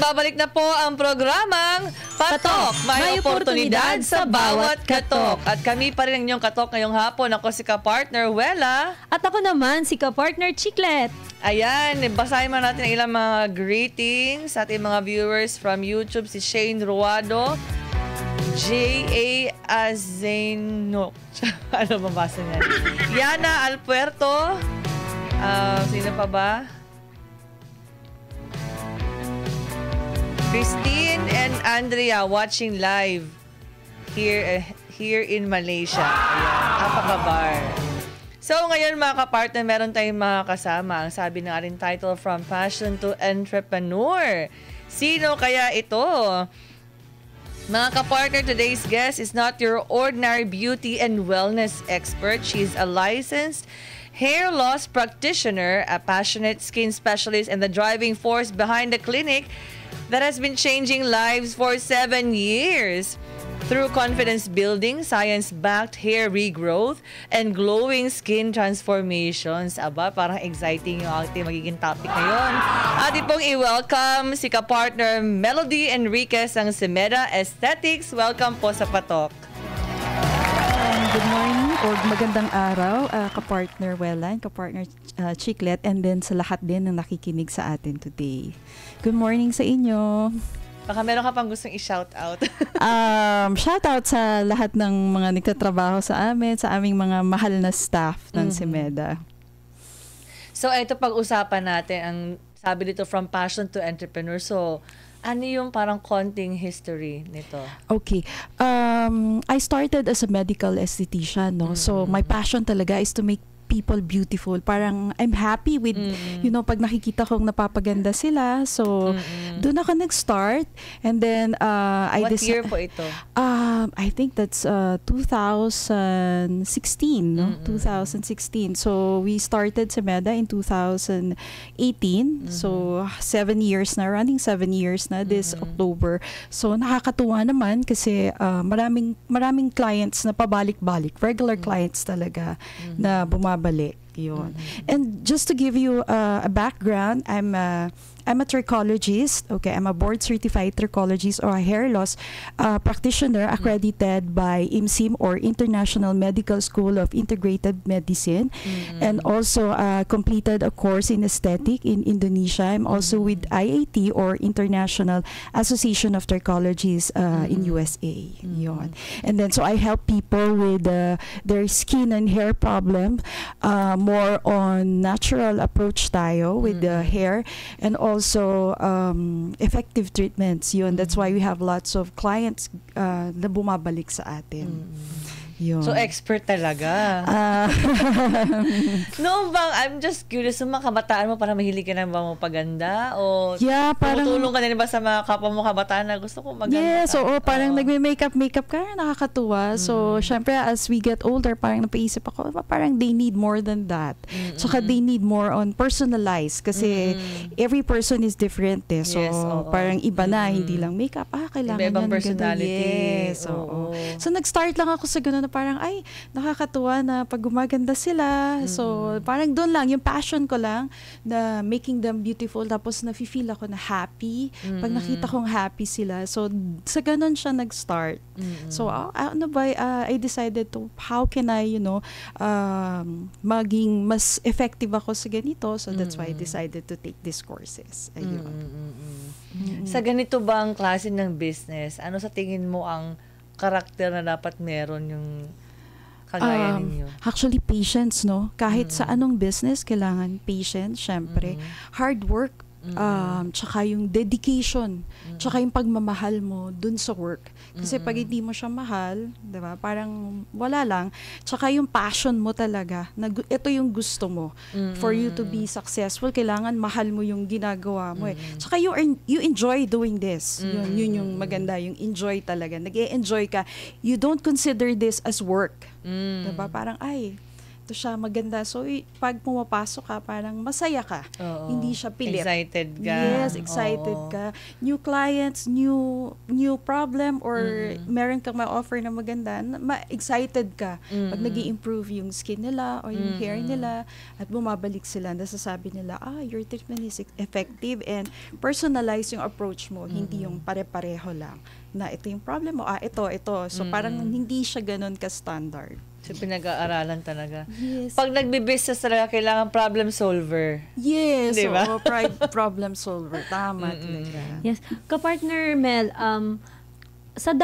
Nagbabalik na po ang programang Patok, may oportunidad sa bawat katok. At kami pa rin ang inyong katok ngayong hapon. Ako si ka-partner Wella. At ako naman si ka-partner Chiclet. Ayan, basahin mo natin ang ilang mga greetings sa ating mga viewers from YouTube. Si Shane Ruado, J.A. Azeno. Ano mabasa niya? Yana Alpuerto. Sino pa ba? Christine and Andrea watching live here in Malaysia. Ayan, Apakabar. So ngayon mga kapartner, meron tayong mga kasama. Ang sabi ng ating title, From Passion to Entrepreneur. Sino kaya ito? Mga kapartner, today's guest is not your ordinary beauty and wellness expert. She's a licensed hair loss practitioner, a passionate skin specialist, and the driving force behind the clinic that has been changing lives for 7 years. Through confidence building, science-backed hair regrowth, and glowing skin transformations. Aba, parang exciting yung ating magiging topic ngayon. Atin pong i-welcome si ka-partner Melody Enriquez ng Semeda Aesthetics. Welcome po sa Patok. Good morning or magandang araw, ka-partner Wella and ka-partner Chiclet, and then sa lahat din ng nakikinig sa atin today. Good morning sa inyo. Baka meron ka pang gustong i-shout out. Shout out sa lahat ng mga nagtatrabaho sa amin, sa aming mga mahal na staff ng Semeda. So ito pag-usapan natin, ang sabi dito, From Passion to Entrepreneur. So ano yung parang konting history nito? Okay. I started as a medical esthetician, no? So my passion talaga is to make people beautiful. Parang I'm happy with, you know, pag nakikita kong napapaganda sila. So doon ako nag-start. And then What year po ito? I think that's 2016, no? 2016. So we started Semeda in 2018. So 7 years na, running 7 years na this October. So nakakatuwa naman kasi maraming clients na pabalik-balik, regular clients talaga na bumabalik yun. And just to give you a background, I'm a trichologist. Okay, I'm a board-certified trichologist or a hair loss practitioner accredited by IMSIM or International Medical School of Integrated Medicine, and also completed a course in aesthetic in Indonesia. I'm also with IAT or International Association of Trichologists in USA. Yun. And then so I help people with their skin and hair problem, more on natural approach tayo with the hair, and also effective treatments. Yun. That's why we have lots of clients na bumabalik sa atin. Yun. So expert talaga. Noon bang, I'm just curious, yung mga kabataan mo, parang mahilig ka na ba mo paganda? O yeah, parang tumutulong ka na ba sa mga kapwa mo kabataan na gusto ko maganda? Yes, so parang nagme-makeup ka, nakakatuwa. So syempre as we get older, parang napaisip ako, parang they need more than that. Tsaka they need more on personalized kasi every person is different eh. So yes, parang iba na, hindi lang makeup. Kailangan iba-ibang yan, personality. Yes, so nag-start lang ako sa ganun na parang, ay, nakakatuwa na pag gumaganda sila. So, parang doon lang, yung passion ko lang na making them beautiful. Tapos, nafe-feel ako na happy. Pag nakita kong happy sila. So, sa ganun siya nag-start. So, ano ba, I decided to, how can I, you know, maging mas effective ako sa ganito. So, that's why I decided to take these courses. Ayun. Sa ganito bang klase ng business, ano sa tingin mo ang karakter na dapat meron yung kagaya ninyo? Actually, patience, no? Kahit sa anong business, kailangan patience, syempre. Hard work, tsaka yung dedication, tsaka yung pagmamahal mo dun sa work. Kasi pag hindi mo siya mahal, diba, parang wala lang. Tsaka yung passion mo talaga, ito yung gusto mo. For you to be successful, kailangan mahal mo yung ginagawa mo eh. Tsaka you enjoy doing this. Yun yung maganda, yung enjoy talaga. Nag-e-enjoy ka. You don't consider this as work. Diba? Parang, ay, ito siya maganda. So, pag pumapasok ka, parang masaya ka. Oo. Hindi siya pilit. Excited ka. Yes, excited Oo. ka. New clients, new problem, or meron kang ma-offer na maganda, excited ka. Pag nag-i-improve yung skin nila or yung hair nila, at bumabalik sila, nasasabi nila, your treatment is effective and personalize yung approach mo, hindi yung pare-pareho lang na ito yung problem mo, ito. So, parang hindi siya ganun ka-standard. So, pinag-aaralan talaga. Yes. Pag nagbi-business talaga, kailangan problem solver. Yes, Diba? so, problem solver. Tama talaga. Yes. Kapartner Mel, sa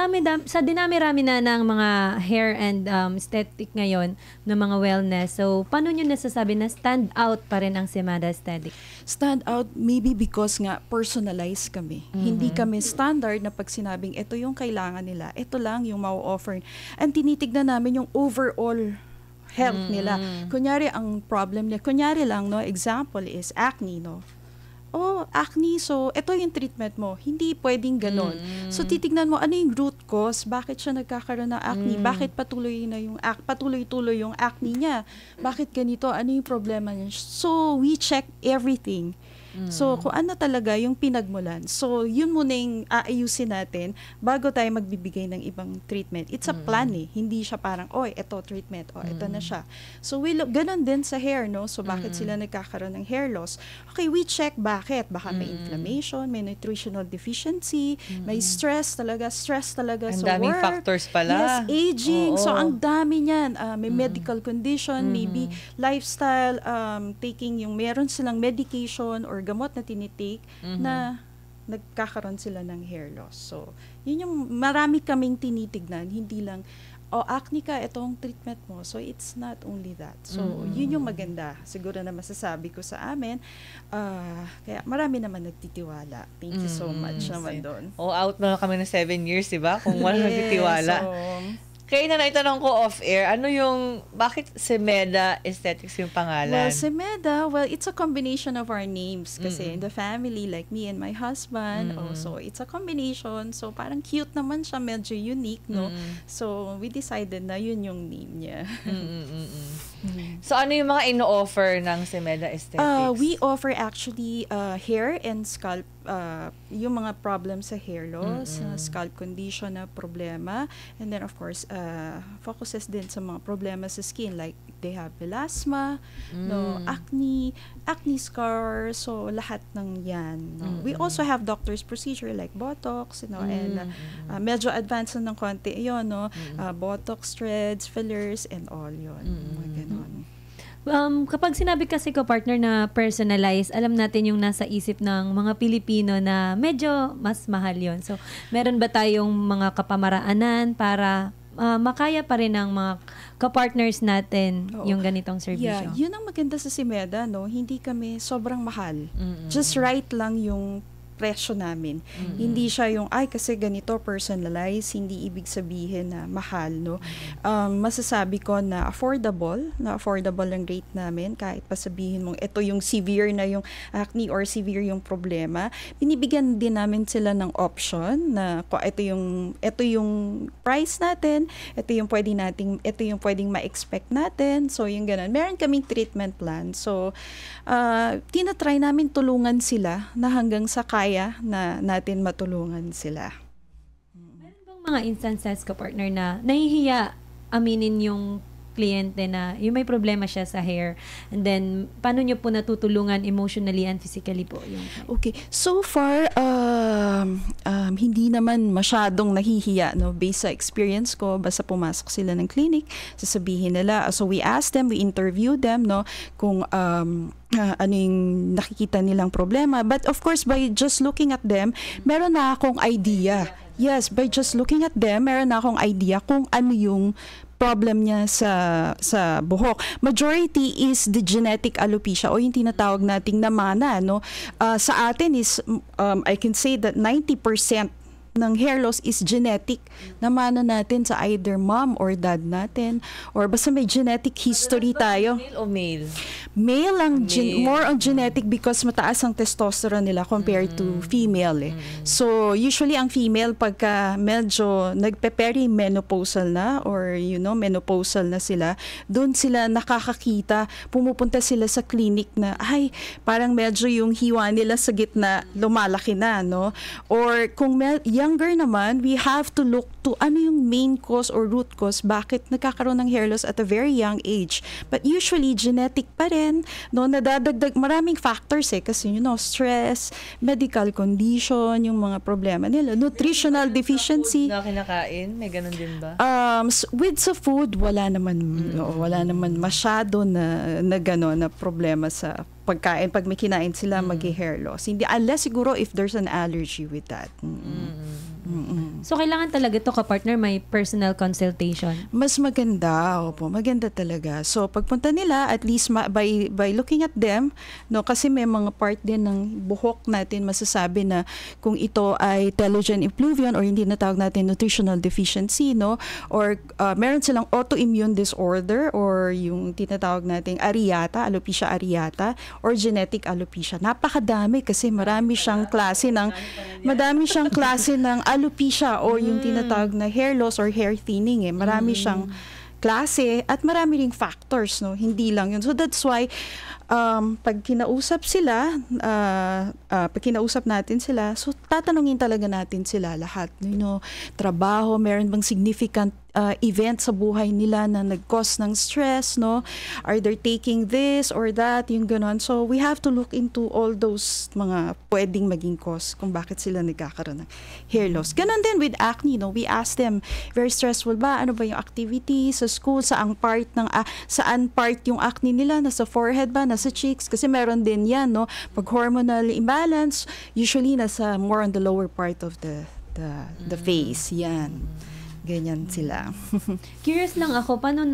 dinami-rami na ng mga hair and aesthetic ngayon, ng mga wellness, so paano nyo nasasabi na stand out pa rin ang Semada Aesthetic? Stand out maybe because nga personalized kami. Hindi kami standard na pag sinabing ito yung kailangan nila, ito lang yung mau-offer. And tinitignan namin yung overall health nila. Kunyari ang problem niya, kunyari lang, no, example is acne, no. Acne, so ito yung treatment mo. Hindi pwedeng ganon. So titignan mo ano yung root cause, bakit siya nagkakaroon ng acne, bakit patuloy-tuloy yung acne niya, bakit ganito, ano yung problema niya. So we check everything. So kung ano talaga yung pinagmulan. So yun muna yung aayusin natin bago tayo magbibigay ng ibang treatment. It's a plan eh. Hindi siya parang, ito treatment, ito na siya. So ganon din sa hair, no? So bakit sila nagkakaroon ng hair loss? Okay, we check bakit. Baka may inflammation, may nutritional deficiency, may stress talaga Ang sa daming work. factors pala. Yes, aging. Oo. So ang dami niyan. May medical condition, maybe lifestyle, meron silang medication or gamot na tinitake na nagkakaroon sila ng hair loss. So, yun yung marami kaming tinitignan, hindi lang acne ka, itong treatment mo. So, it's not only that. So, yun yung maganda. Siguro na masasabi ko sa amin. Kaya marami naman nagtitiwala. Thank you so much naman doon. Out na kami ng 7 years, diba? Kung wala nagtitiwala. Kaya na naitanong ko off-air, bakit Semada Aesthetics yung pangalan? Well, Semada, it's a combination of our names kasi in the family, like me and my husband, so it's a combination. So, parang cute naman siya, medyo unique, no? So, we decided na yun yung name niya. So, ano yung mga ino-offer ng Semada Aesthetics? We offer actually hair and scalp, yung mga problems sa hair loss, scalp condition na problema, and then of course, focuses din sa mga problema sa skin, like they have melasma, no, acne scar, so lahat ng yan. No? We also have doctor's procedure like Botox, and medyo advanced na ng konti yun, no? Botox, threads, fillers, and all yun. Mga ganon. Kapag sinabi kasi ko partner na personalized, alam natin yung nasa isip ng mga Pilipino na medyo mas mahal yon. So, meron ba tayong mga kapamaraanan para makaya pa rin ng mga kapartners natin yung ganitong serbisyo? Yeah, yun ang maganda sa Semada, no? Hindi kami sobrang mahal. Just right lang yung presyo namin. Hindi siya yung, kasi ganito, personalized, hindi ibig sabihin na mahal, no? Masasabi ko na affordable ang rate namin, kahit pa sabihin mong ito yung severe na yung acne or severe yung problema, binibigyan din namin sila ng option na ito yung price natin, ito yung pwedeng ma-expect natin, so yung ganun. Meron kaming treatment plan, so tinatry namin tulungan sila na hanggang sa kaya na natin matulungan sila. Meron bang mga instances ka partner na nahihiya aminin yung kliyente na yung may problema siya sa hair, and then paano nyo po natutulungan emotionally and physically po yung Okay, so far hindi naman masyadong nahihiya, no, based sa experience ko. Basta pumasok sila ng clinic, sasabihin nila, so we ask them, we interview them, no, kung ano yung nakikita nilang problema. But of course, by just looking at them, meron na akong idea. Yes, by just looking at them, meron na akong idea kung ano yung problem niya sa buhok. Majority is the genetic alopecia o yung tinatawag nating namana, no. Sa atin is I can say that 90% ng hair loss is genetic. Namana natin sa either mom or dad natin, or basta may genetic history tayo. Male o male? Male ang Male. more on genetic because mataas ang testosterone nila compared to female eh. So usually ang female pagka medyo nagpe-perimenopausal na or menopausal na sila, doon sila nakakakita, pumupunta sila sa clinic na ay parang medyo yung hiwa nila sa gitna lumalaki na, no? Or kung younger naman, we have to look to ano yung main cause or root cause bakit nagkakaroon ng hair loss at a very young age. But usually genetic pa rin, no? Nadadagdag maraming factors eh kasi stress, medical condition, yung mga problema nila, nutritional deficiency. Na kinakain, may ganun din ba? With sa food, wala naman masyado na gano'n na problema sa pagkain. Pag may kinain sila, mag-hair loss. Hindi, unless siguro if there's an allergy with that. So, kailangan talaga to ka-partner may personal consultation? Mas maganda, maganda talaga. So, pagpunta nila, at least by looking at them, no, kasi may mga part din ng buhok natin masasabi na kung ito ay telogen effluvium or hindi na tawag natin nutritional deficiency, no, or meron silang autoimmune disorder or yung tinatawag nating alopecia areata, or genetic alopecia. Napakadami kasi madami siyang klase ng alopecia or yung tinatawag na hair loss or hair thinning eh. Marami siyang klase at marami ring factors, no? Hindi lang yun. So that's why pag kinausap natin sila, so tatanungin talaga natin sila lahat, trabaho, meron bang significant event sa buhay nila na nag-cause ng stress, no? Are they taking this or that, yung ganon. So we have to look into all those mga pwedeng maging cause kung bakit sila nagkakaroon ng hair loss. Ganon din with acne, no? We ask them, very stressful ba? Ano ba yung activity sa school? Saan part yung acne nila? Nasa forehead ba? Nasa cheeks? Kasi meron din yan, no? Pag hormonal imbalance, usually nasa more on the lower part of the face. Yan. Ganyan sila. Curious lang ako, paano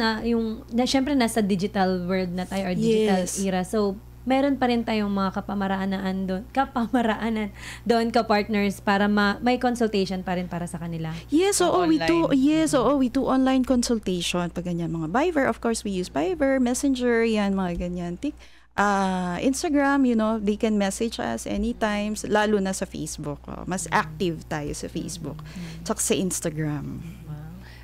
syempre nasa digital world na tayo or digital era. So, meron pa rin tayong mga kapamaraanan doon ka-partners para may consultation pa rin para sa kanila. Yes, we do online consultation pag ganyan mga Viber. Of course, we use Viber, Messenger, yan mga ganyan. Instagram, they can message us anytime, lalo na sa Facebook. Mas active tayo sa Facebook. Tsaka sa Instagram.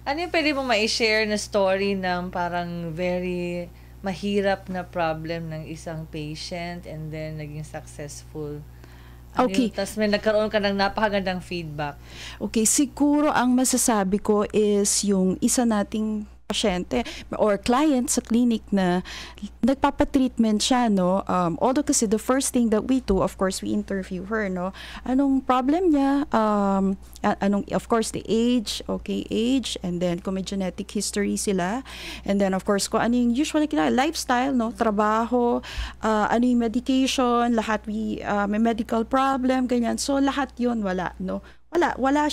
Ano yung pwede mong ma-share na story ng parang very mahirap na problem ng isang patient and then naging successful? Tapos may nagkaroon ka ng napakagandang feedback. Okay, siguro ang masasabi ko is yung isa nating pasyente or client sa clinic na nagpapa-treatment siya, no? Although kasi the first thing that we do, of course, we interview her, no? Anong problem niya? Of course, the age, and then kung may genetic history sila, and then of course, kung ano yung usually lifestyle, no? Trabaho, ano yung medication, lahat may medical problem, ganyan. So, lahat yun wala, no? Wala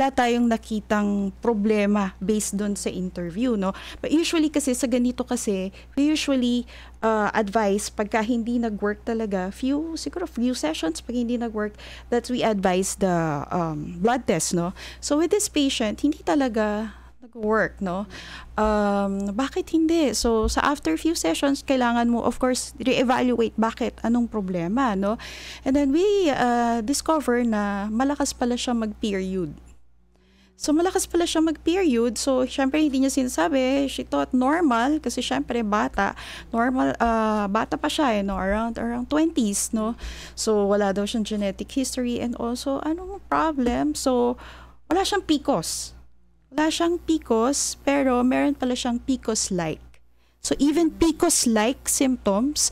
tayong nakitang problema based doon sa interview, no? But usually kasi sa ganito kasi, we usually advise pagka hindi nag-work talaga, few sessions pag hindi nag-work, that we advise the blood test, no? So with this patient, hindi talaga nag-work, no? Bakit hindi? So, after few sessions, kailangan mo, of course, re-evaluate bakit, anong problema, no? And then we discover na malakas pala siya mag-period. So, malakas pala siya mag-period. So, syempre, hindi niya sinasabi. She thought normal, kasi syempre, bata pa siya, no? Around 20s, no? So, wala daw siyang genetic history and also, anong problem? So, wala siyang PCOS. Pero meron pala siyang PCOS-like. So, even PCOS-like symptoms,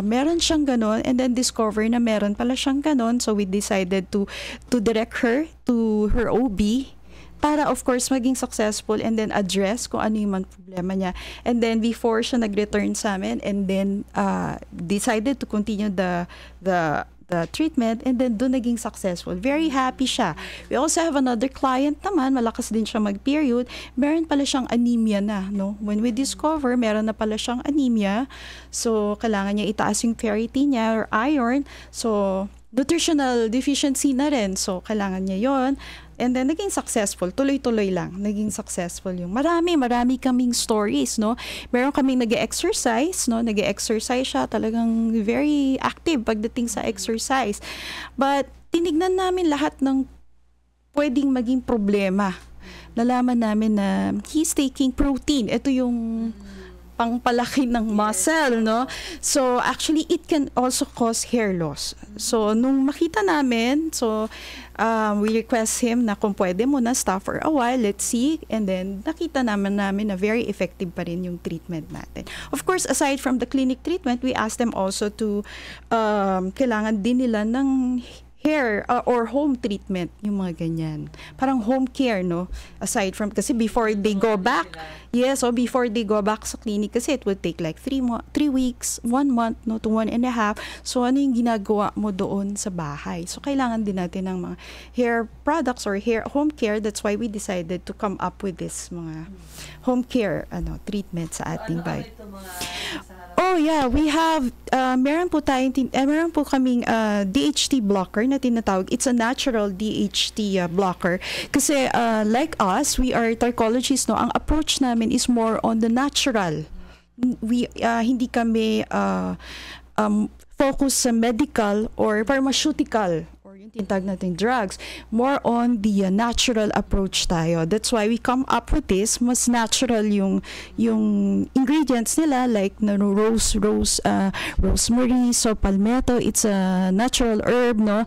meron siyang ganon, and then discover na meron pala siyang ganon. So, we decided to direct her to her OB para, of course, maging successful and then address kung ano yung problema niya. And then, before siya nag-return sa amin, and then decided to continue the treatment, and then doon naging successful. Very happy siya. We also have another client naman, malakas din siya mag-period. Meron pala siyang anemia na, no? When we discover, meron na pala siyang anemia. So, kailangan niya itaas yung ferritin niya or iron. So, nutritional deficiency na rin. So, kailangan niya yon. And then, naging successful. Tuloy-tuloy lang. Naging successful yung marami kaming stories, no? Meron kaming nag-exercise, no? Nag-exercise siya. Talagang very active pagdating sa exercise. But, tinignan namin lahat ng pwedeng maging problema. Nalaman namin na he's taking protein. Ito yung pangpalaki ng muscle, no? So, actually, it can also cause hair loss. So, nung makita namin, we request him na kung pwede muna stop for a while, let's see. And then, nakita namin na very effective pa rin yung treatment natin. Of course, aside from the clinic treatment, we asked them also to, kailangan din nila ng hair or home treatment, yung mga ganyan. Parang home care, no? Aside from, kasi before they go back, before they go back sa clinic, kasi it would take like 3 weeks, 1 month, no, to 1.5. So, ano yung ginagawa mo doon sa bahay? So, kailangan din natin ng mga hair products or hair home care. That's why we decided to come up with this mga home care treatment sa ating bahay. Oh yeah, we have meron po kaming DHT blocker na tinatawag. It's a natural DHT blocker kasi like us, we are trichologists, no. Ang approach namin is more on the natural. We hindi kami focus sa medical or pharmaceutical or yung tinatawag natin drugs. More on the natural approach tayo. That's why we come up with this. Mas natural yung ingredients nila, like rosemary, so palmetto. It's a natural herb, no.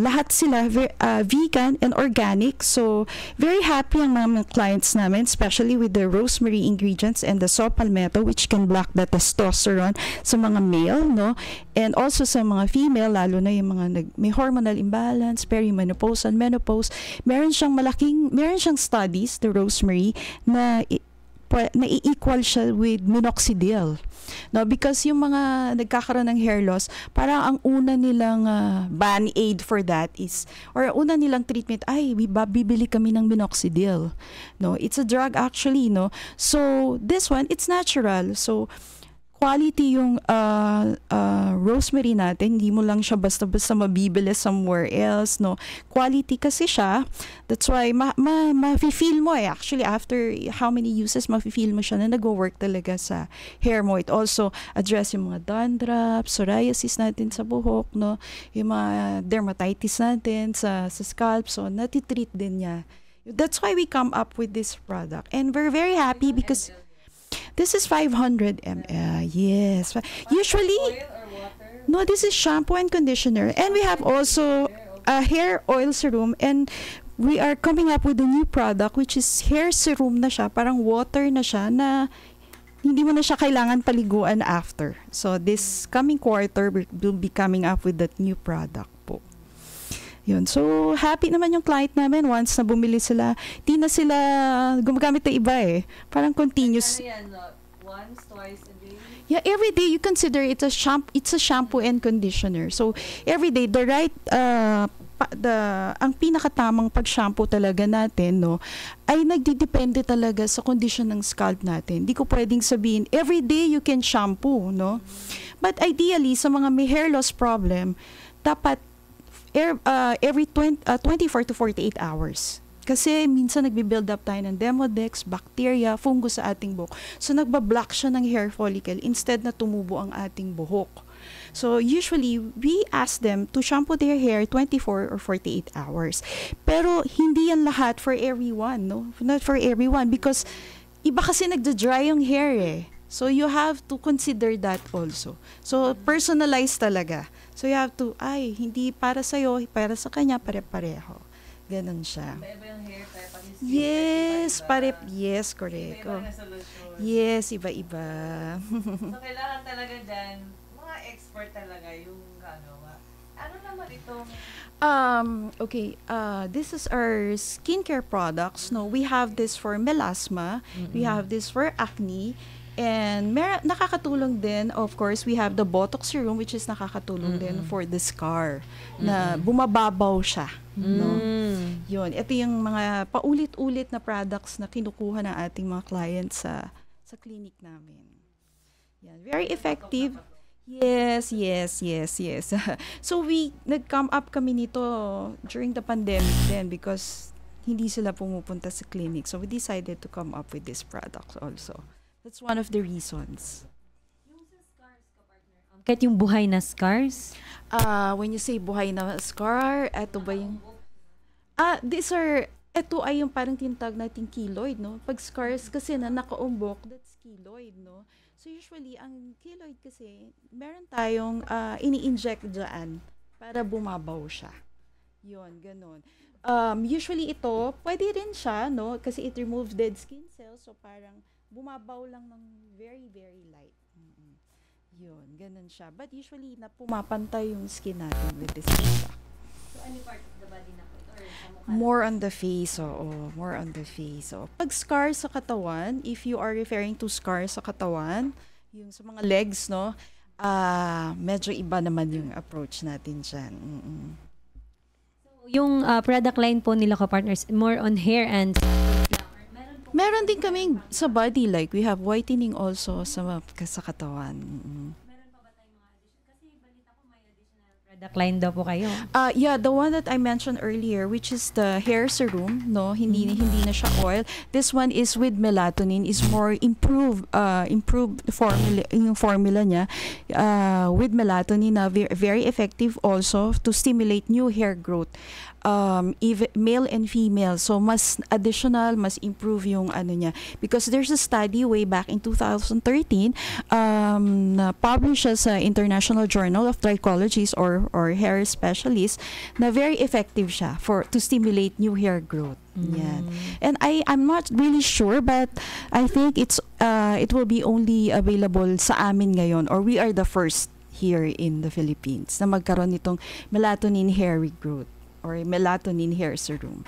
Lahat sila vegan and organic. So very happy ang mga clients namin, especially with the rosemary ingredients and the saw palmetto, which can block the testosterone sa mga male, no. And also sa mga female, lalo na yung mga may hormonal imbalance, perimenopause and menopause. Meron siyang studies, the rosemary, na i-equal siya with minoxidil. No, because yung mga nagkakaroon ng hair loss, parang ang una nilang band-aid for that is, or una nilang treatment, bibili kami ng minoxidil. No, it's a drug actually, no. So, this one, it's natural. So, quality yung rosemary natin, hindi mo lang siya basta-basta mabibili somewhere else, no. Quality kasi siya. That's why mafe-feel mo actually after how many uses, mafe-feel mo siya na nag-work talaga sa hair mo. It also address yung mga dandruff, psoriasis natin sa buhok, no. Yung mga dermatitis natin sa scalp, so natitreat din niya. That's why we come up with this product. And we're very happy because this is 500 ml. Yes. Usually, no, this is shampoo and conditioner. And we have also a hair oil serum. And we are coming up with a new product which is hair serum na siya. Parang water na siya na hindi mo na siya kailangan paliguan after. So this coming quarter, we'll be coming up with that new product po. Yun. So, happy naman yung client namin once na bumili sila. Di na sila gumagamit na iba Parang continuous. Once, twice a day? Yeah, every day you consider it it's a shampoo and conditioner. So, every day, the right, ang pinakatamang pag-shampoo talaga natin, no, ay nagdidepende talaga sa condition ng scalp natin. Di ko pwedeng sabihin, every day you can shampoo, no? But ideally, sa mga may hair loss problem, dapat every 24 to 48 hours. Kasi minsan nagbi-build up tayo ng demodex, bacteria, fungus sa ating buhok. So nagbablock siya ng hair follicle instead na tumubo ang ating buhok. So usually, we ask them to shampoo their hair 24 or 48 hours. Pero hindi yan lahat for everyone, no? Not for everyone because iba kasi nagda-dry yung hair So you have to consider that also. So personalized talaga. So you have to, hindi para sa'yo, para sa kanya, pare-pareho. Ganon siya. Iba-iba yung hair type. Yes, yes, correct. Iba-iba na solution. Yes, iba-iba. So kailangan talaga dyan, mga expert talaga yung gagawa. Ano naman itong... Okay, this is our skincare products. No, we have this for melasma. We have this for acne. And nakakatulong din, of course, we have the Botox serum which is nakakatulong din for the scar na bumababaw siya. No? Yun. Ito yung mga paulit-ulit na products na kinukuha ng ating mga clients sa clinic namin. Yan. Very effective. Yes. So we nag-come up kami nito during the pandemic then because hindi sila pumupunta sa clinic. So we decided to come up with this product also. That's one of the reasons. Kahit yung buhay na scars? When you say buhay na scar, eto ba yung... Ito ay yung parang tinatawag nating keloid, no? Pag scars kasi na nakaumbok, that's keloid, no? So usually, ang keloid kasi, meron tayong ini-inject dyan para bumabaw siya. Yun, ganun. Usually ito, pwede rin siya, no? Kasi it removes dead skin cells, so parang bumabaw lang ng very, very light. Yun, ganun siya. But usually, pumapantay yung skin natin with this product. So, any part of the body na po ito? Or sa mukha? More on the face, more on the face. Pag scar sa katawan, if you are referring to scar sa katawan, yung sa mga legs, no, medyo iba naman yung approach natin dyan. So, yung product line po nila ka-partners, more on hair and Meron din kaming sa body, like we have whitening also sa katawan. meron pa ba tayong mga additional? Kasi balita ko may additional product line daw po kayo. Yeah, the one that I mentioned earlier, which is the hair serum, no, hindi na siya oil. This one is with melatonin, is more improved formula, yung formula niya with melatonin na very effective also to stimulate new hair growth. Even male and female, so mas additional, mas improve yung ano niya, because there's a study way back in 2013 na published sa International Journal of Trichologists or hair specialists na very effective siya to stimulate new hair growth. Yan. And I'm not really sure, but I think it will be only available sa amin ngayon, or we are the first here in the Philippines na magkaroon nitong melatonin hair regrowth or melatonin hair serum.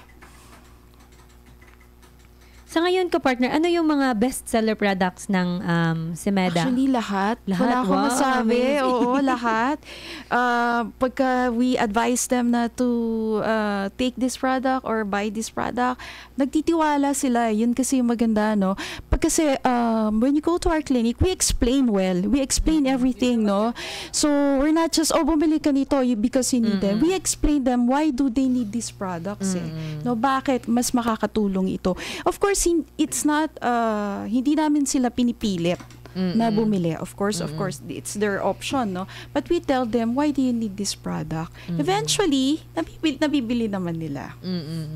Sa ngayon ka-partner, ano yung mga best-seller products ng Semeda? Actually, lahat. Wala akong Wow, masabi. amazing. Oo, lahat. Pagka we advise them na to take this product or buy this product, nagtitiwala sila. Yun kasi yung maganda, no? Kasi when you go to our clinic, we explain well. We explain everything, no? So, we're not just, bumili ka nito because you need them. We explain them why do they need these products, No, bakit mas makakatulong ito. Of course, it's not, hindi namin sila pinipilit na bumili. Of course, it's their option, no? But we tell them, why do you need this product? Eventually, nabibili naman nila.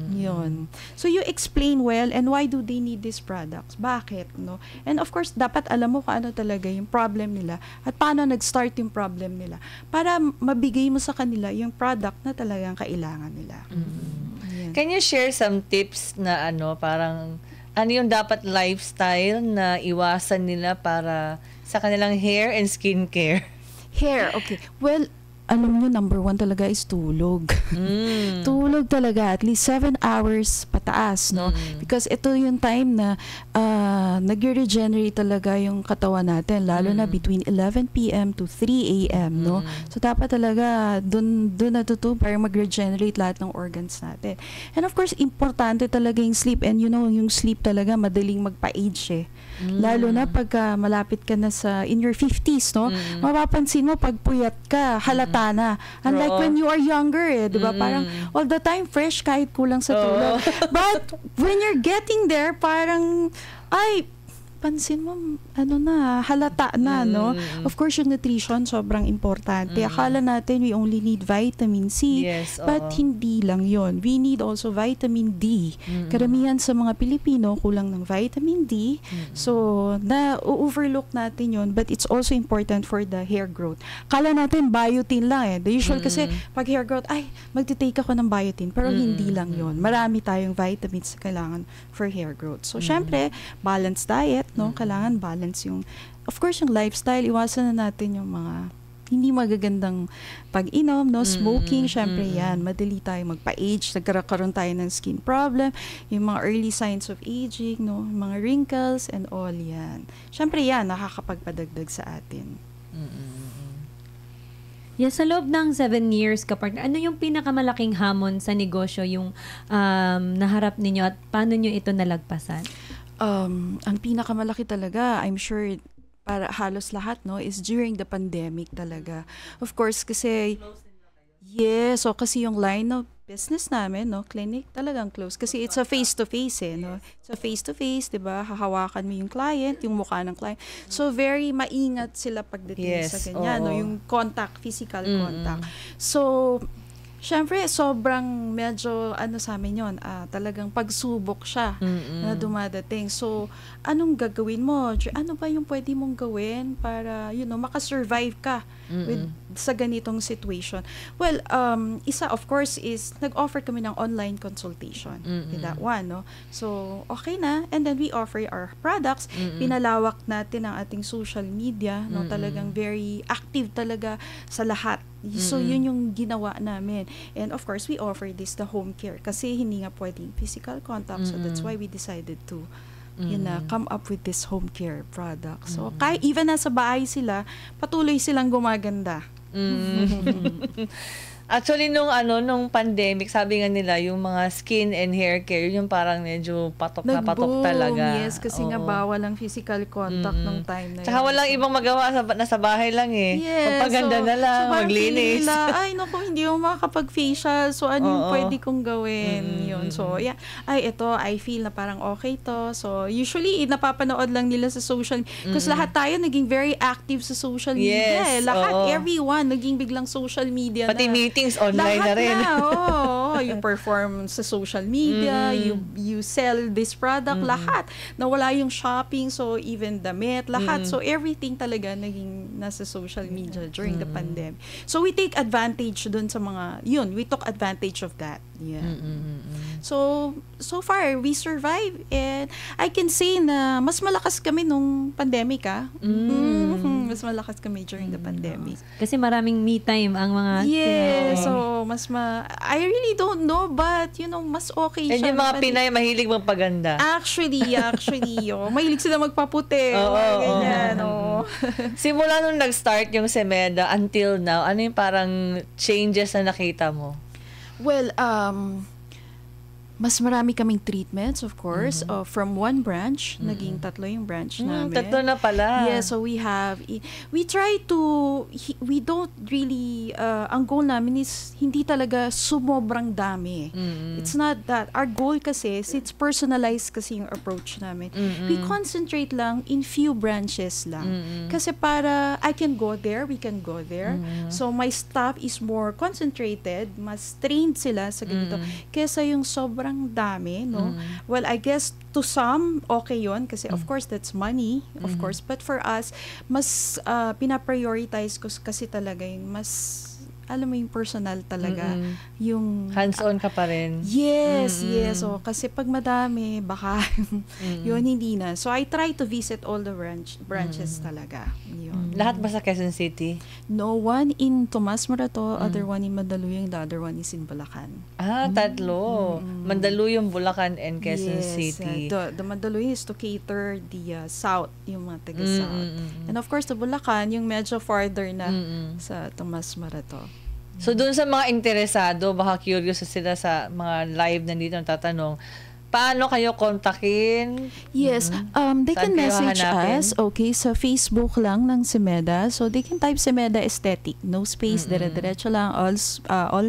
Yun. So, you explain well, and why do they need these products? Bakit, no? And of course, dapat alam mo kung ano talaga yung problem nila at paano nag-start yung problem nila para mabigay mo sa kanila yung product na talagang kailangan nila. Yan. Can you share some tips na parang ano yung dapat lifestyle na iwasan nila para sa kanilang hair and skincare? Hair, okay. Well, alam nyo, number 1 talaga is tulog. Tulog talaga, at least 7 hours pataas, no? Because ito yung time na nag-regenerate talaga yung katawan natin, lalo na between 11 p.m. to 3 a.m., no? So, dapat talaga dun para mag-regenerate lahat ng organs natin. And of course, importante talaga yung sleep. And you know, yung sleep talaga madaling magpa-age, Lalo na pagka malapit ka na in your 50s, no? Mapapansin mo, pag puyat ka, halata na. Unlike when you are younger, di ba? Parang all the time fresh kahit kulang sa tulog. But when you're getting there, parang, pansin mo, halata na, no? Of course, yung nutrition, sobrang importante. Akala natin we only need vitamin C, but hindi lang yon. We need also vitamin D. Karamihan sa mga Pilipino, kulang ng vitamin D. So, na-overlook natin yon, but it's also important for the hair growth. Akala natin biotin lang, The usual kasi, pag hair growth, magti-take ako ng biotin, pero hindi lang yon. Marami tayong vitamins na kailangan for hair growth. So, syempre, balanced diet, no? Kailangan balance yung, of course, yung lifestyle. Iwasan na natin yung mga hindi magagandang pag-inom, no? Smoking, syempre yan. Madali tayo magpa-age. Nagkaroon tayo ng skin problem. Yung mga early signs of aging, no? Mga wrinkles and all yan. Syempre yan, nakakapagpadagdag sa atin. Yeah, sa loob ng 7 years ka-partner, ano yung pinakamalaking hamon sa negosyo yung naharap ninyo at paano nyo ito nalagpasan? Ang pinakamalaki talaga, I'm sure, para halos lahat, no, is during the pandemic talaga. Of course, kasi, yes, so kasi yung line of business namin, no, clinic, talagang close. Kasi it's a face-to-face, no? It's a face-to-face, di ba? Hahawakan mo yung client, yung mukha ng client. So, very maingat sila pagdating sa ganyan, no? Yung contact, physical contact. So, syempre, sobrang medyo, sa amin yun, talagang pagsubok siya na dumadating. So, anong gagawin mo? Ano ba yung pwede mong gawin para, makasurvive ka sa ganitong situation? Well, isa, of course, is nag-offer kami ng online consultation. With that one, no? So, okay na. And then, we offer our products. Pinalawak natin ang ating social media, no? Talagang very active talaga sa lahat. So, yun yung ginawa namin. And of course, we offer this the home care kasi hindi nga pwedeng physical contact. So, that's why we decided to come up with this home care product. So, kahit even nasa bahay sila, patuloy silang gumaganda. Actually, nung pandemic, sabi nga nila, yung mga skin and hair care, yung parang medyo patok na patok talaga. Yes, kasi nga bawal ang physical contact nung time na yun. Tsaka walang ibang magawa, nasa bahay lang eh. Yes, magpaganda na lang, maglinis. Nila, ay naku, hindi ako makakapag-facial, so ano yung pwede kong gawin? Yun. So, yeah. Ito, I feel na parang okay to. So, usually, napapanood lang nila sa social media. Kasi lahat tayo naging very active sa social media. Yes, Lahat, everyone, naging biglang social media pati na. meetings online na rin. You perform sa social media, you sell this product, lahat. Nawala yung shopping, so even damit, lahat. So everything talaga naging nasa social media during the pandemic. So we take advantage dun sa mga, we took advantage of that. Yeah. So far, we survive and I can say na mas malakas kami nung pandemic, Mas malakas kami during the pandemic. Kasi maraming me time ang mga... Yes. So, I really don't know, but, mas okay siya. And yung mga Pinay, mahilig magpaganda. Actually, mahilig sila magpaputi. Ganyan, Simula nung nag-start yung Semeda until now, ano yung parang changes na nakita mo? Well, mas marami kaming treatments, of course. From one branch, naging 3 yung branch namin. 3 na pala. Yeah, so we don't really, ang goal namin is hindi talaga sumobrang dami. It's not that. Our goal kasi, since personalized kasi yung approach namin, we concentrate lang in few branches lang. Kasi para I can go there, we can go there. So my staff is more concentrated, mas trained sila sa ganito. Kesa yung sobrang dami, no? Well, I guess to some, okay yun. Kasi of course, that's money. Of course. But for us, mas pinaprioritize ko kasi talaga yung mas, alam mo yung personal talaga. Yung... Hands-on ka pa rin. Yes, yes. So, kasi pag madami, baka yun, hindi na. So, I try to visit all the branches talaga. Yun. Lahat ba sa Quezon City? No, one in Tomas Morato, other one in Mandaluyong, the other one is in Bulacan. 3. Mandaluyong, Bulacan, and Quezon City. The Mandaluyong is to cater the south, yung mga taga-south. And of course, the Bulacan, yung medyo farther na sa Tomas Morato. So, dun sa mga interesado, baka curious sila sa mga live na dito tatanong, paano kayo kontakin? Yes, they can message us, sa Facebook lang ng Semeda. So, they can type Semeda Aesthetic, no space, dire-diretso lang, all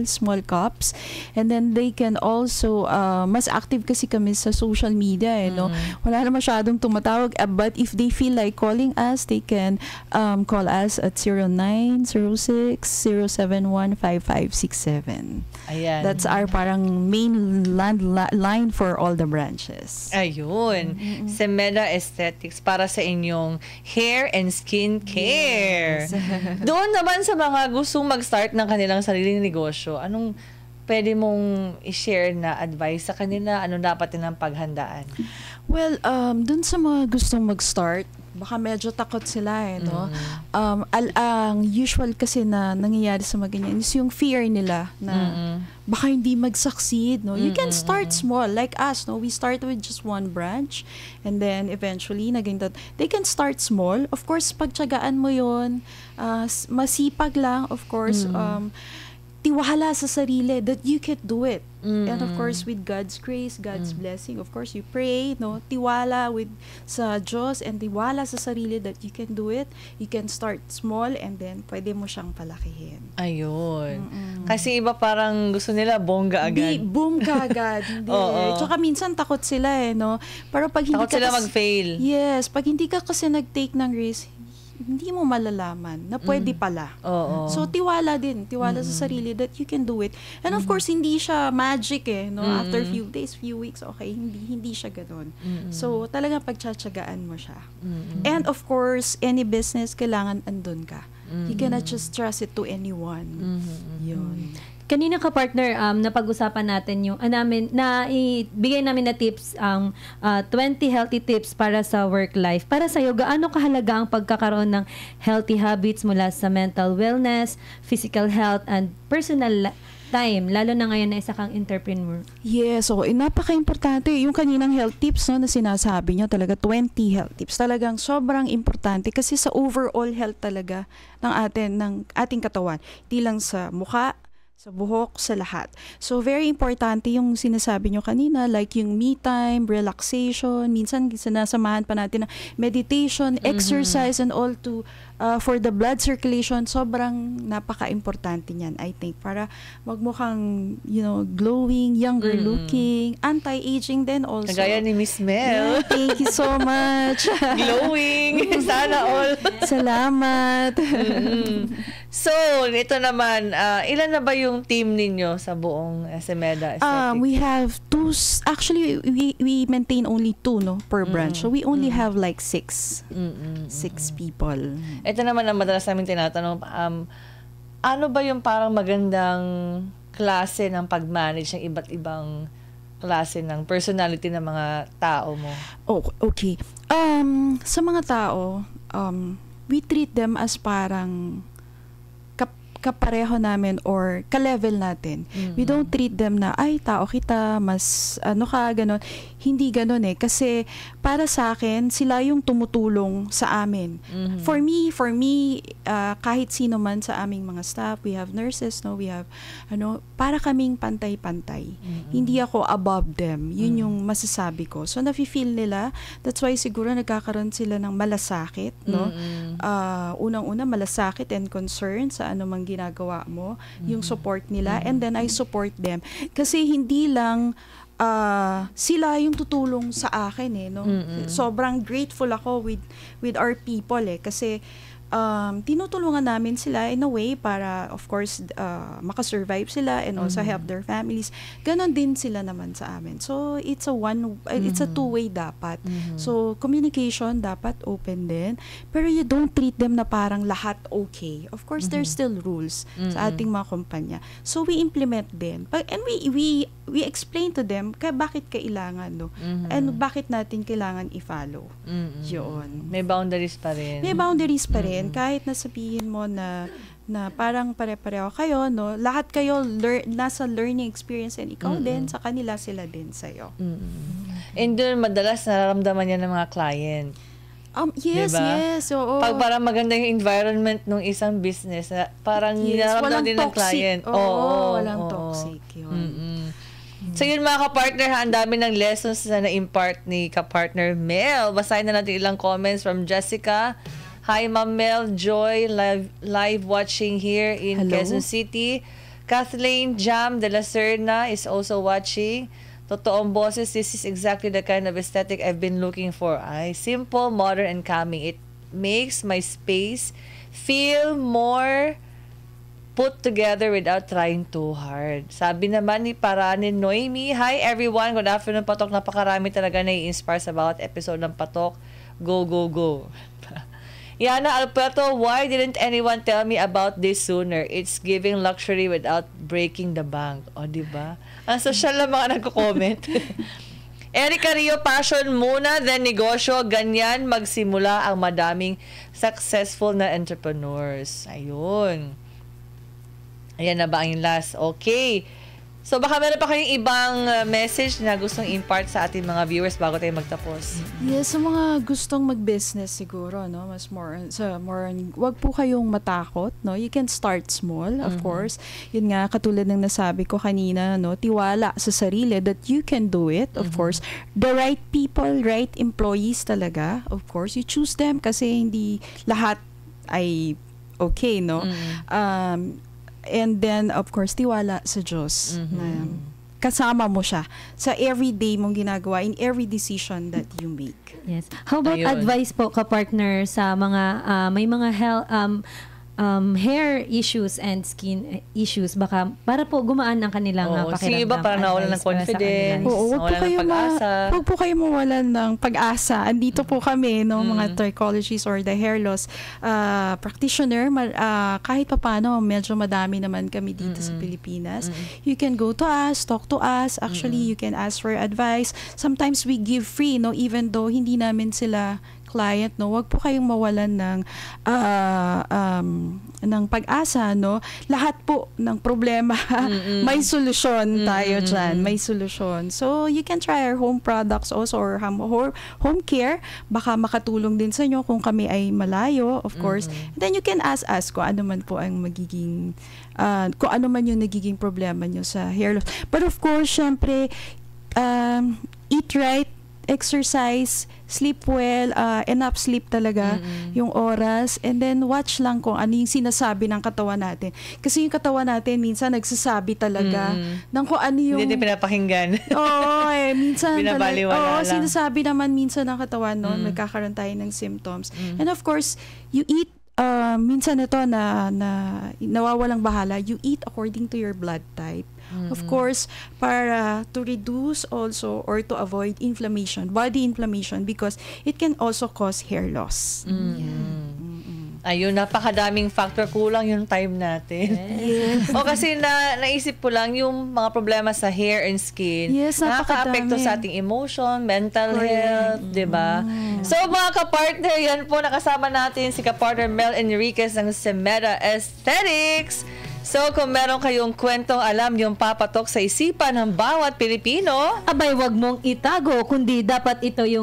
small cups. And then, they can also, mas active kasi kami sa social media, no? Wala na masyadong tumatawag, but if they feel like calling us, they can call us at 0906-071-5567. Ayan. That's our parang main line for all the branches. Ayun. Semeda Aesthetics para sa inyong hair and skin care. Yes. Doon naman sa mga gustong mag-start ng kanilang sariling negosyo, anong pwede mong i-share na advice sa kanila? Anong dapat nilang paghandaan? Well, dun sa mga gustong mag-start, baka medyo takot sila no? Ang usual kasi na nangyayari sa mga ganyan is yung fear nila na baka hindi mag-succeed, no? You can start small, like us, no? We start with just one branch and then eventually naging that they can start small. Of course, pagtiyagaan mo yun, masipag lang, of course, tiwala sa sarili that you can do it. And of course, with God's grace, God's blessing, of course, you pray, no? Tiwala sa Diyos and tiwala sa sarili that you can do it. You can start small and then pwede mo siyang palakihin. Ayun. Kasi iba parang gusto nila bongga agad. Boom ka agad. Hindi. Tsaka minsan takot sila no? Pero pag hindi takot sila mag-fail. Yes. Pag hindi ka kasi nag-take ng risk, hindi mo malalaman na pwede pala. So, tiwala din. Tiwala sa sarili that you can do it. And of course, hindi siya magic no? After few days, few weeks, okay, hindi siya ganun. So, talaga pagtsatsagaan mo siya. And of course, any business, kailangan andun ka. You cannot just trust it to anyone. Yun. Kanina ka-partner, napag-usapan natin yung ibigay namin na tips, 20 healthy tips para sa work life. Para sa'yo, gaano kahalaga ang pagkakaroon ng healthy habits mula sa mental wellness, physical health, and personal time, lalo na ngayon na isa kang entrepreneur? Yes, so napaka-importante. Yung kaninang health tips na sinasabi nyo, talaga 20 health tips. Talagang sobrang importante kasi sa overall health talaga ng ating katawan. Hindi lang sa mukha, sa buhok, sa lahat. So, very importante yung sinasabi nyo kanina, like yung me time, relaxation, minsan sinasamahan pa natin ng meditation, exercise, and all for the blood circulation. Sobrang napaka-importante niyan, I think, para magmukhang, glowing, younger looking, anti-aging din also. Kagaya ni Miss Mel. Yeah, thank you so much. Glowing. Sana all. Salamat. So, ito naman, ilan na ba yung team ninyo sa buong Semeda Aesthetic? We have actually, we maintain only 2 per branch. So, we only have like 6 people. Ito naman ang madalas namin tinatanong, ano ba yung parang magandang klase ng pag-manage ng iba't ibang klase ng personality ng mga tao mo? Oh, okay. Sa mga tao, we treat them as parang kapareho namin or ka-level natin. We don't treat them na, ay, tao kita, mas gano'n. Hindi gano'n Kasi para sa akin, sila yung tumutulong sa amin. For me, kahit sino man sa aming mga staff, we have nurses, we have, para kaming pantay-pantay. Hindi ako above them. Yun yung masasabi ko. So, nafe-feel nila. That's why siguro nagkakaroon sila ng malasakit, unang-una, malasakit and concern sa anumang ginagawa mo, yung support nila, and then I support them. Kasi hindi lang sila yung tutulong sa akin Sobrang grateful ako with our people kasi tinutulungan namin sila in a way para, of course, makasurvive sila and also help their families. Ganon din sila naman sa amin. So, it's a two-way dapat. So, communication dapat open din. Pero you don't treat them na parang lahat okay. Of course, there's still rules sa ating mga kumpanya. So, we implement din. And we explain to them bakit kailangan, and bakit natin kailangan i-follow. Yun. May boundaries pa rin. May boundaries pa rin. Kahit nasabihin mo na parang pare-pareho kayo, lahat kayo nasa learning experience and ikaw din, sa kanila, sila din sa'yo. And doon, madalas nararamdaman yan ng mga client. Yes, diba? Yes. Oo. Pag parang maganda yung environment ng isang business, parang nararamdaman din ng client. Walang toxic yun. So yun mga ka-partner, ang dami ng lessons na na-impart ni ka-partner Mel. Basahin na natin ilang comments from Jessica. Hi, Ma'am Mel. Joy, live watching here in Quezon City. Kathleen Jam de la Serna is also watching. Totoong boses, this is exactly the kind of aesthetic I've been looking for. Simple, modern, and calming. It makes my space feel more put together without trying too hard. Sabi naman ni Paranin Noemi, hi everyone, good afternoon Patok. Napakarami talaga na i-inspire sa bawat episode ng Patok. Go, go, go. Yana Alberto, why didn't anyone tell me about this sooner? It's giving luxury without breaking the bank. O, diba? Ang social na mga nagko-comment. Erica Rio, passion muna, then negosyo. Ganyan magsimula ang madaming successful na entrepreneurs. Ayun. Ayan na ba ang last? Okay. So baka meron pa kayong ibang message na gustong impart sa ating mga viewers bago tayo magtapos. Yes, sa mga gustong mag-business siguro, no, wag po kayong matakot, no. You can start small, of course. Yun nga, katulad ng nasabi ko kanina, no, tiwala sa sarili that you can do it, of course. The right people, right employees talaga, of course. You choose them kasi hindi lahat ay okay, no. And then, of course, tiwala sa Diyos. Na kasama mo siya sa everyday mong ginagawa, in every decision that you make. Yes. How about Ayun. advice po, ka-partner, sa mga may mga hair issues and skin issues, baka para po gumaan ang kanilang pakiramdam. Sige ba, parang nawalan ng Advice para sa confidence, kanila. Oo, nawalan ng pag-asa. Huwag po kayo mawalan ng pag-asa. Andito po kami, no, mga trichologists or the hair loss practitioner. Kahit pa paano, medyo madami naman kami dito sa Pilipinas. You can go to us, talk to us. Actually, you can ask for advice. Sometimes we give free, no, even though hindi namin sila client, no. Wag po kayong mawalan ng pag-asa, no. Lahat po ng problema may solusyon tayo dyan. May solusyon. So you can try our home products also, or home care. Baka makatulong din sa inyo kung kami ay malayo, of course. And then you can ask us kung ano man po ang magiging kung ano man yung nagiging problema nyo sa hair loss. But of course, syempre, eat right, exercise, sleep well, enough sleep talaga, yung oras, and then watch lang kung ano yung sinasabi ng katawan natin. Kasi yung katawan natin minsan nagsasabi talaga ng kung ano yung... Hindi pinapakinggan. Oo, minsan Binabaliwala lang. sinasabi naman minsan ng katawan, no, magkakaroon tayo ng symptoms. And of course, you eat, minsan ito na nawawalang bahala, you eat according to your blood type. Of course, para to reduce also or to avoid inflammation, body inflammation, because it can also cause hair loss. Ayun, napakadaming factor. Kulang yung time natin. Yes. O kasi naisip ko lang yung mga problema sa hair and skin. Yes, nakaka-apekto napakadami. sa ating emotion, mental Correct. health, di ba? So mga kapartner, yan po nakasama natin si kapartner Mel Enriquez ng Semeda Aesthetics. So kung meron kayong kwentong alam yung papatok sa isipan ng bawat Pilipino, Abay, wag mong itago, kundi dapat ito'y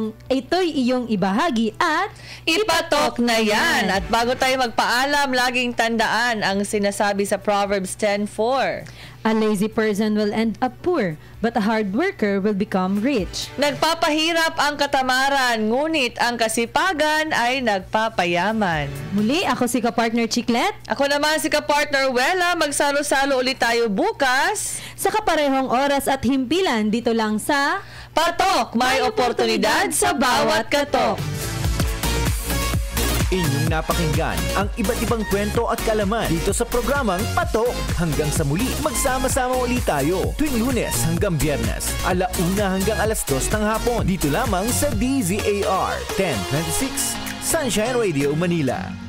iyong ibahagi at ipatok na yan. At bago tayo magpaalam, laging tandaan ang sinasabi sa Proverbs 10:4. a lazy person will end up poor, but a hard worker will become rich. Nagpapahirap ang katamaran, ngunit ang kasipagan ay nagpapayaman. Muli, ako si ka-partner Chiclet. Ako naman si kapartner Wella. Magsalo-salo ulit tayo bukas. Sa kaparehong oras at himpilan dito lang sa Patok! May oportunidad sa bawat katok. Inyong napakinggan ang iba't ibang kwento at kalaman dito sa programang Patok. Hanggang sa muli, magsama-sama ulit tayo tuwing Lunes hanggang Biyernes, 1:00 hanggang 2:00 ng hapon. Dito lamang sa DZAR 1026 Sunshine Radio Manila.